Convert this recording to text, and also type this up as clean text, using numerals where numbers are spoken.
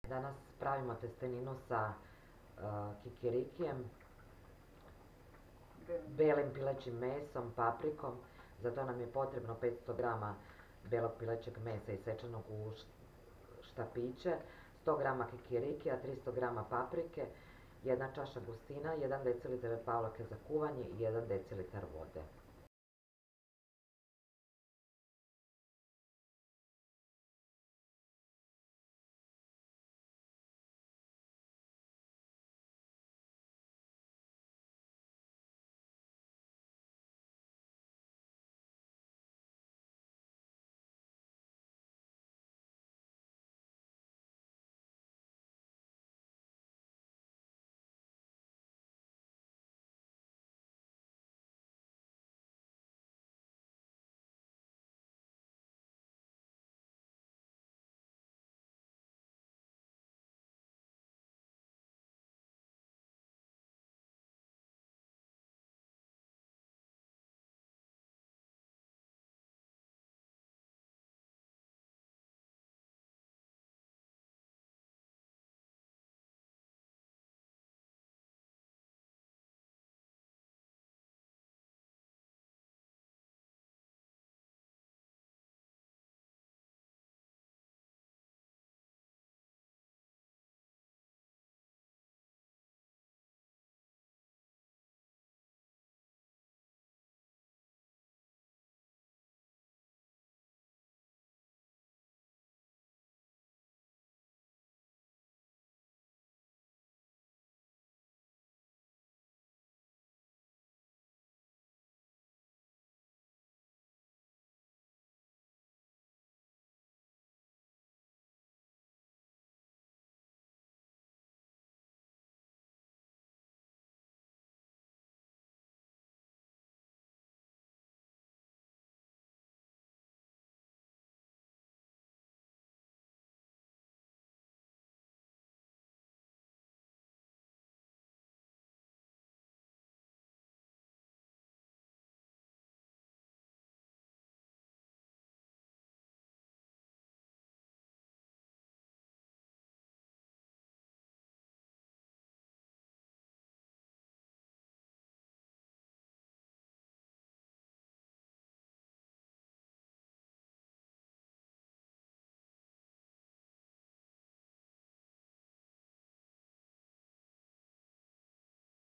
Danas pravimo testeninu sa kikirikijem, belim pilećim mesom, paprikom. Za to nam je potrebno 500 grama belog pilećeg mesa isečenog u štapiće, 100 grama kikirikija, 300 grama paprike, 1 čaša gustina, 1 deciliter pavlake za kuvanje i 1 deciliter vode.